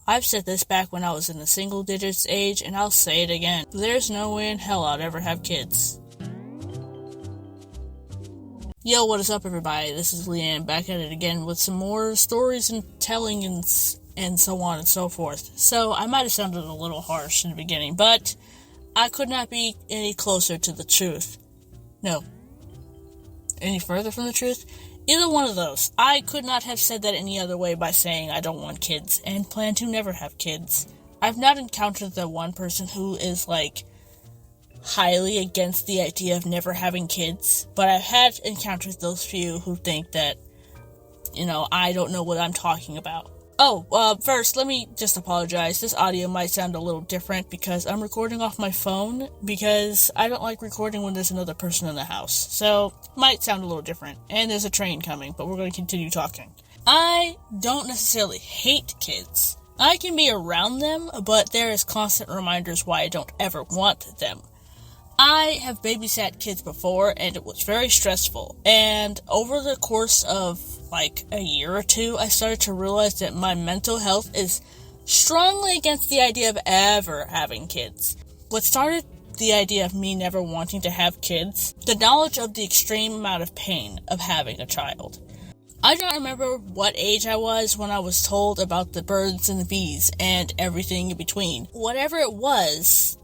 I've said this back when I was in the single digits age, and I'll say it again. There's no way in hell I'd ever have kids. Yo, what is up, everybody? This is Leanne back at it again with some more stories and telling and so on and so forth. So, I might have sounded a little harsh in the beginning, but I could not be any closer to the truth. No. Any further from the truth? Either one of those. I could not have said that any other way by saying I don't want kids and plan to never have kids. I've not encountered the one person who is, highly against the idea of never having kids, but I've had encountered those few who think that, I don't know what I'm talking about. First, let me just apologize. This audio might sound a little different because I'm recording off my phone because I don't like recording when there's another person in the house. So, might sound a little different. And there's a train coming, but we're going to continue talking. I don't necessarily hate kids. I can be around them, but there is constant reminders why I don't ever want them. I have babysat kids before, and it was very stressful. And over the course of a year or two, I started to realize that my mental health is strongly against the idea of ever having kids. What started the idea of me never wanting to have kids, the knowledge of the extreme amount of pain of having a child. I don't remember what age I was when I was told about the birds and the bees and everything in between. Whatever it was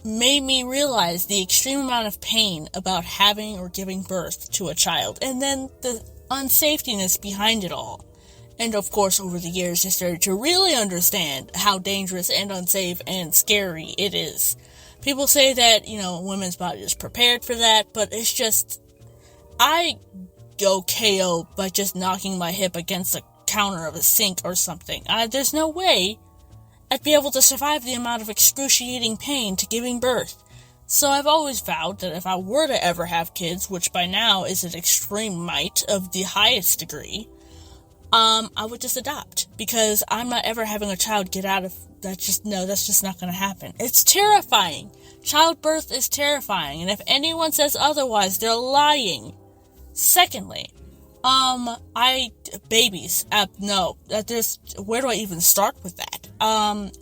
made me realize the extreme amount of pain about having or giving birth to a child, and then the unsafetyness behind it all. And of course, over the years, I started to really understand how dangerous and unsafe and scary it is. People say that, women's body is prepared for that, but it's just, I go KO by just knocking my hip against the counter of a sink or something. There's no way I'd be able to survive the amount of excruciating pain to giving birth. So I've always vowed that if I were to ever have kids, which by now is an extreme might of the highest degree, I would just adopt. Because I'm not ever having a child get out of that. That's just not going to happen. It's terrifying. Childbirth is terrifying. And if anyone says otherwise, they're lying. Secondly, babies, no, where do I even start with that?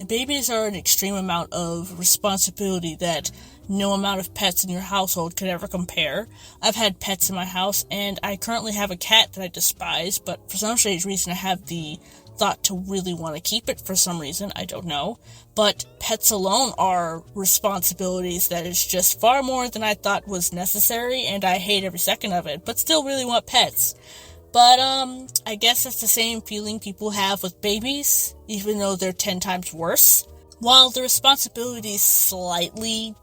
Babies are an extreme amount of responsibility that no amount of pets in your household could ever compare. I've had pets in my house, and I currently have a cat that I despise, but for some strange reason I have the thought to really want to keep it for some reason, I don't know. But pets alone are responsibilities that is just far more than I thought was necessary, and I hate every second of it, but still really want pets. But, I guess that's the same feeling people have with babies, even though they're 10 times worse. While the responsibilities slightly,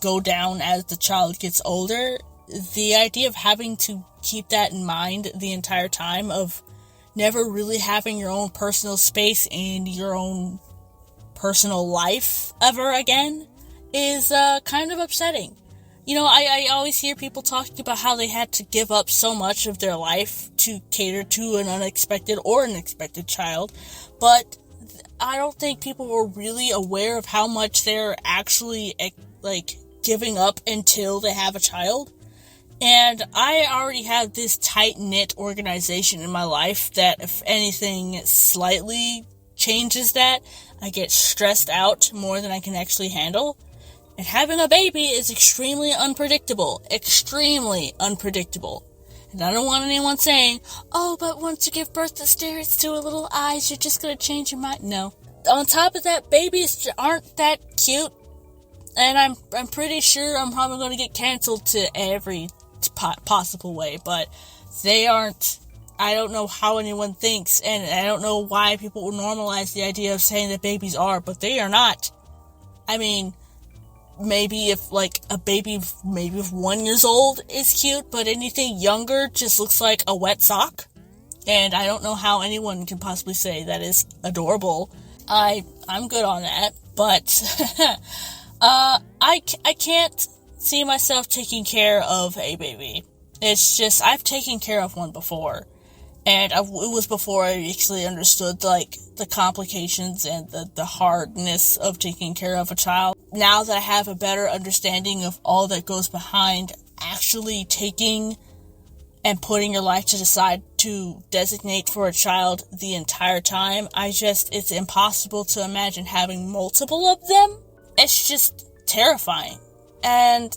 go down as the child gets older, the idea of having to keep that in mind the entire time of never really having your own personal space and your own personal life ever again is, kind of upsetting. I always hear people talking about how they had to give up so much of their life to cater to an unexpected or an expected child, but I don't think people were really aware of how much they're actually, giving up until they have a child. And I already have this tight-knit organization in my life that if anything slightly changes that, I get stressed out more than I can actually handle. And having a baby is extremely unpredictable. Extremely unpredictable. And I don't want anyone saying, oh, but once you give birth to spirits to a little eyes, you're just gonna change your mind. No. On top of that, babies aren't that cute. And I'm pretty sure I'm probably gonna get canceled to every possible way. But they aren't. I don't know how anyone thinks, and I don't know why people will normalize the idea of saying that babies are, but they are not. I mean, maybe if a baby maybe if 1 year old is cute, but anything younger just looks like a wet sock. And I don't know how anyone can possibly say that is adorable. I'm good on that, but I can't see myself taking care of a baby. It's just, I've taken care of one before. And it was before I actually understood, the complications and the hardness of taking care of a child. Now that I have a better understanding of all that goes behind actually taking and putting your life to the side to designate for a child the entire time. It's impossible to imagine having multiple of them. It's just terrifying. And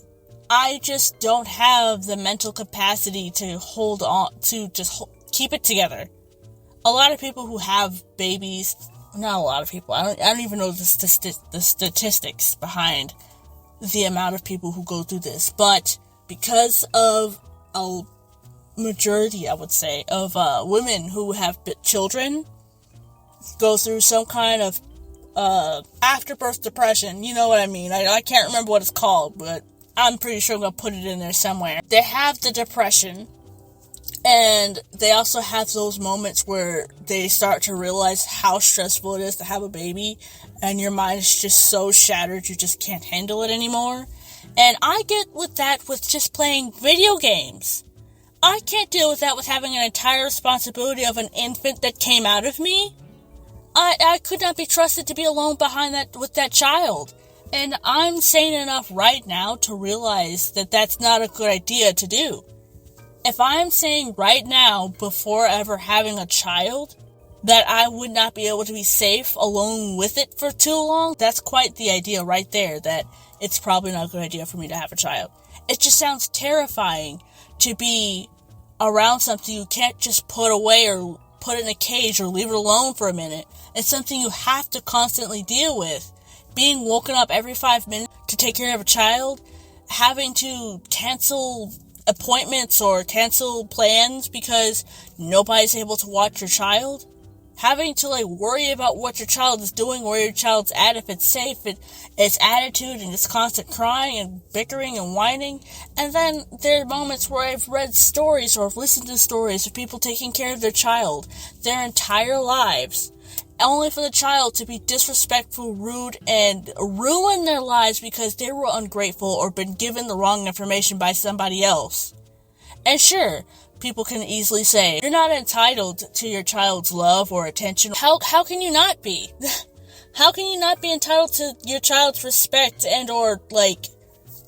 I just don't have the mental capacity to hold on, to just keep it together. A lot of people who have babies, not a lot of people, I don't even know the statistics behind the amount of people who go through this, but because of a majority, I would say, of women who have children go through some kind of afterbirth depression. You know what I mean? I can't remember what it's called, but I'm pretty sure I'm going to put it in there somewhere. They have the depression, and they also have those moments where they start to realize how stressful it is to have a baby, and your mind is just so shattered you just can't handle it anymore. And I get with that with just playing video games. I can't deal with that with having an entire responsibility of an infant that came out of me. I could not be trusted to be alone behind that with that child. And I'm sane enough right now to realize that that's not a good idea to do. If I'm saying right now, before ever having a child, that I would not be able to be safe alone with it for too long, that's quite the idea right there, that it's probably not a good idea for me to have a child. It just sounds terrifying to be around something you can't just put away or put in a cage or leave it alone for a minute. It's something you have to constantly deal with. Being woken up every 5 minutes to take care of a child, having to cancel appointments or cancel plans because nobody's able to watch your child, having to worry about what your child is doing, where your child's at, if it's safe, its attitude and its constant crying and bickering and whining. And then there are moments where I've read stories or I've listened to stories of people taking care of their child their entire lives, only for the child to be disrespectful, rude, and ruin their lives because they were ungrateful or been given the wrong information by somebody else. And sure, people can easily say, you're not entitled to your child's love or attention. How can you not be? How can you not be entitled to your child's respect and or,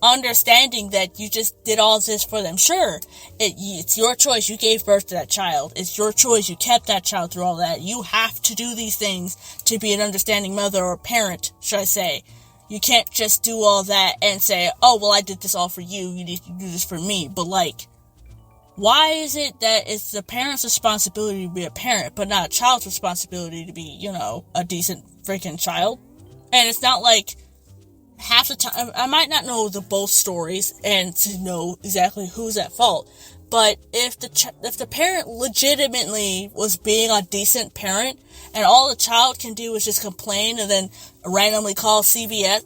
understanding that you just did all this for them? Sure, it's your choice. You gave birth to that child. It's your choice. You kept that child through all that. You have to do these things to be an understanding mother or parent, should I say. You can't just do all that and say, oh, well, I did this all for you. You need to do this for me. But, why is it that it's the parent's responsibility to be a parent, but not a child's responsibility to be, a decent freaking child? And it's not half the time, I might not know both stories and to know exactly who's at fault, but if the parent legitimately was being a decent parent, and all the child can do is just complain and then randomly call CBS,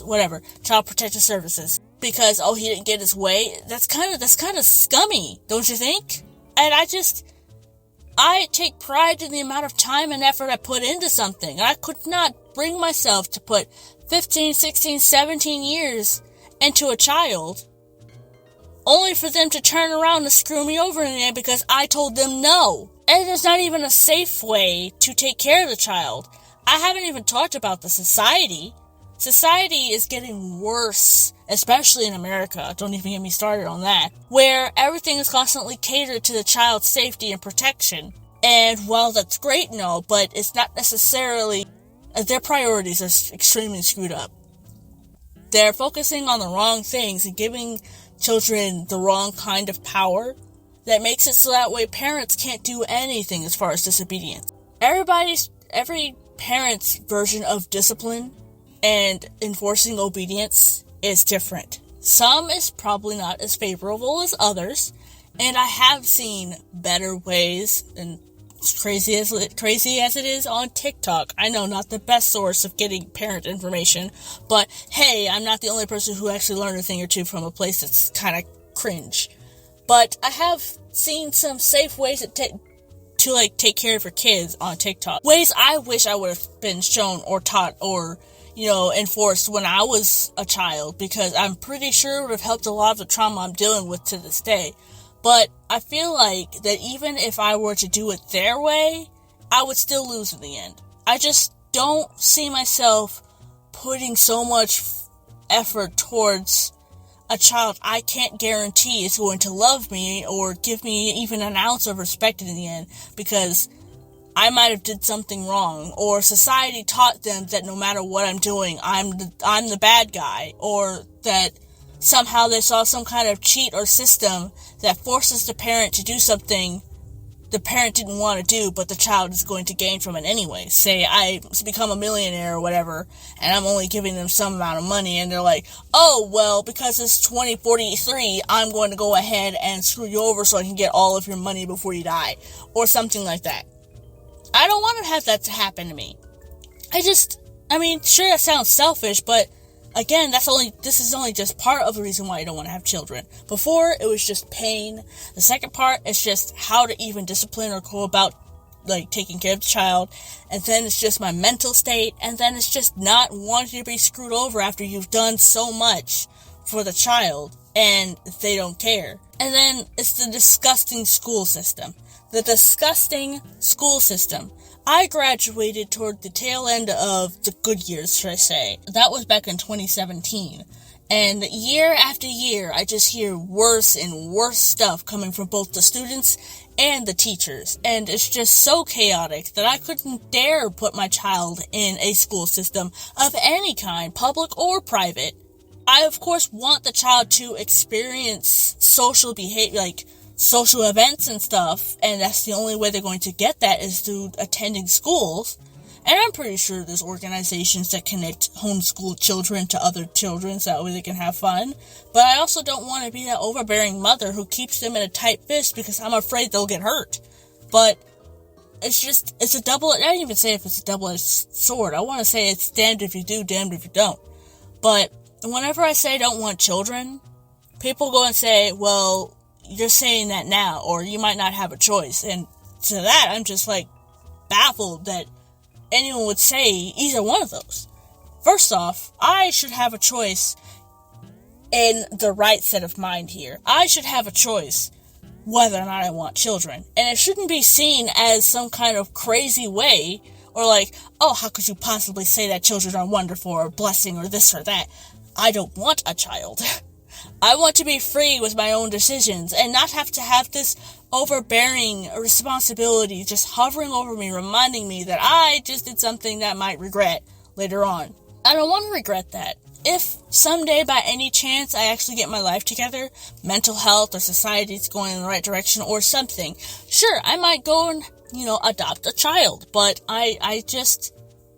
whatever, Child Protective Services, because, he didn't get his way, that's kind of scummy, don't you think? And I take pride in the amount of time and effort I put into something. I could not bring myself to put 15, 16, 17 years into a child, only for them to turn around and screw me over in the end because I told them no. And there's not even a safe way to take care of the child. I haven't even talked about the society. Society is getting worse, especially in America. Don't even get me started on that. Where everything is constantly catered to the child's safety and protection. And while that's great and all, but it's not necessarily, their priorities are extremely screwed up. They're focusing on the wrong things and giving children the wrong kind of power that makes it so that way parents can't do anything as far as disobedience. Every parent's version of discipline and enforcing obedience is different. Some is probably not as favorable as others, and I have seen better ways, and crazy as it is on TikTok. I know, not the best source of getting parent information, but hey, I'm not the only person who actually learned a thing or two from a place that's kind of cringe. But I have seen some safe ways to take care of your kids on TikTok. Ways I wish I would have been shown or taught or enforced when I was a child, because I'm pretty sure it would have helped a lot of the trauma I'm dealing with to this day. But I feel like that even if I were to do it their way, I would still lose in the end. I just don't see myself putting so much effort towards a child I can't guarantee is going to love me or give me even an ounce of respect in the end, because I might have did something wrong, or society taught them that no matter what I'm doing, I'm the bad guy, or that somehow they saw some kind of cheat or system that forces the parent to do something the parent didn't want to do, but the child is going to gain from it anyway. Say I become a millionaire or whatever, and I'm only giving them some amount of money, and they're like, oh, well, because it's 2043, I'm going to go ahead and screw you over so I can get all of your money before you die, or something like that. I don't want to have that to happen to me. Sure, that sounds selfish, but again, this is only just part of the reason why I don't want to have children. Before, it was just pain. The second part is just how to even discipline or go about, taking care of the child. And then it's just my mental state. And then it's just not wanting to be screwed over after you've done so much for the child and they don't care. And then it's the disgusting school system. The disgusting school system. I graduated toward the tail end of the good years, should I say. That was back in 2017. And year after year, I just hear worse and worse stuff coming from both the students and the teachers. And it's just so chaotic that I couldn't dare put my child in a school system of any kind, public or private. I, of course, want the child to experience social behavior, social events and stuff, and that's the only way they're going to get that is through attending schools. And I'm pretty sure there's organizations that connect homeschooled children to other children so that way they can have fun. But I also don't want to be that overbearing mother who keeps them in a tight fist because I'm afraid they'll get hurt. But it's a double, I don't even say if it's a double-edged sword. I want to say it's damned if you do, damned if you don't. But whenever I say I don't want children, people go and say, well, you're saying that now, or you might not have a choice. And to that, I'm just baffled that anyone would say either one of those. First off, I should have a choice in the right set of mind here. I should have a choice whether or not I want children. And it shouldn't be seen as some kind of crazy way, or oh, how could you possibly say that children are wonderful or a blessing or this or that? I don't want a child. I want to be free with my own decisions and not have to have this overbearing responsibility just hovering over me, reminding me that I just did something that I might regret later on. I don't want to regret that. If someday by any chance I actually get my life together, mental health or society's going in the right direction or something, sure, I might go and, adopt a child, but I just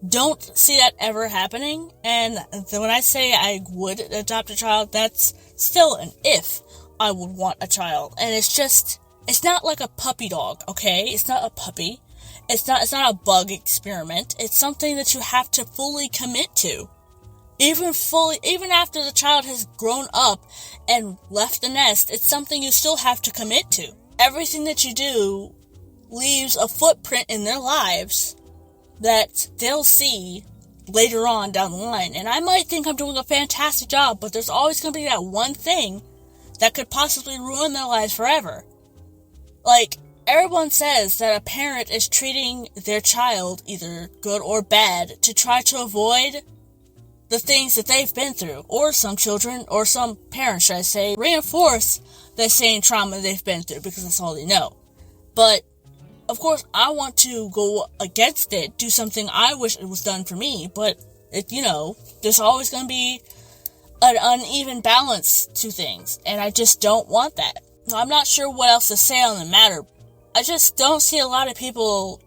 don't see that ever happening. And when I say I would adopt a child, that's still an if I would want a child. And it's not like a puppy dog, okay? It's not a puppy. It's not a bug experiment. It's something that you have to fully commit to. Even after the child has grown up and left the nest, it's something you still have to commit to. Everything that you do leaves a footprint in their lives that they'll see later on down the line. And I might think I'm doing a fantastic job, but there's always going to be that one thing that could possibly ruin their lives forever. Everyone says that a parent is treating their child either good or bad to try to avoid the things that they've been through. Or some children, or some parents, should I say, reinforce the same trauma they've been through because that's all they know. But of course, I want to go against it, do something I wish it was done for me, but, there's always going to be an uneven balance to things, and I just don't want that. I'm not sure what else to say on the matter. I just don't see a lot of people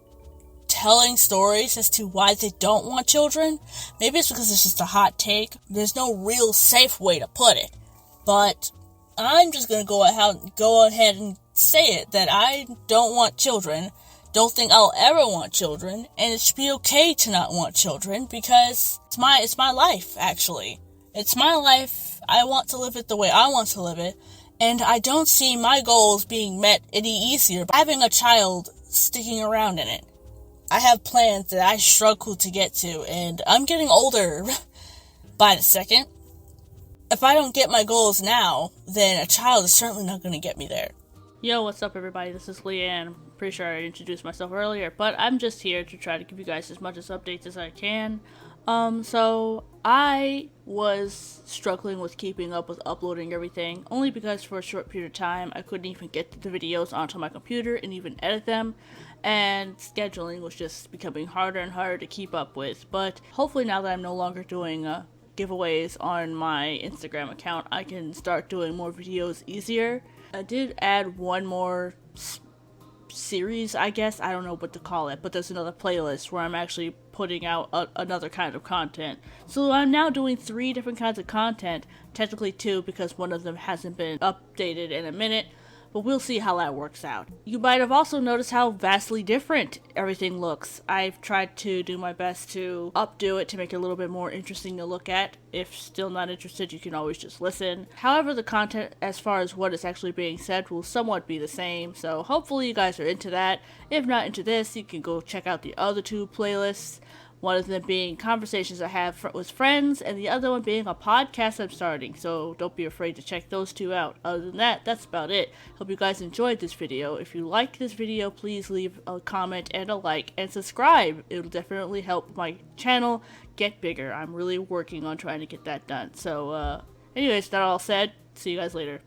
telling stories as to why they don't want children. Maybe it's because it's just a hot take. There's no real safe way to put it, but I'm just going to go ahead and say it, that I don't want children, don't think I'll ever want children, and it should be okay to not want children, because it's my life, actually. It's my life. I want to live it the way I want to live it, and I don't see my goals being met any easier by having a child sticking around in it. I have plans that I struggle to get to, and I'm getting older by the second. If I don't get my goals now, then a child is certainly not going to get me there. Yo, what's up everybody, this is Leanne. I'm pretty sure I introduced myself earlier, but I'm just here to try to give you guys as much updates as I can. So I was struggling with keeping up with uploading everything, only because for a short period of time I couldn't even get the videos onto my computer and even edit them, and scheduling was just becoming harder and harder to keep up with. But hopefully now that I'm no longer doing giveaways on my Instagram account, I can start doing more videos easier. I did add one more series, I guess. I don't know what to call it, but there's another playlist where I'm actually putting out another kind of content. So I'm now doing 3 different kinds of content, technically 2 because one of them hasn't been updated in a minute, but we'll see how that works out. You might have also noticed how vastly different everything looks. I've tried to do my best to updo it to make it a little bit more interesting to look at. If still not interested, you can always just listen. However, the content as far as what is actually being said will somewhat be the same, so hopefully you guys are into that. If not into this, you can go check out the other 2 playlists. One of them being conversations I have with friends, and the other one being a podcast I'm starting, so don't be afraid to check those 2 out. Other than that, that's about it. Hope you guys enjoyed this video. If you liked this video, please leave a comment and a like, and subscribe. It'll definitely help my channel get bigger. I'm really working on trying to get that done. So, anyways, that all said, see you guys later.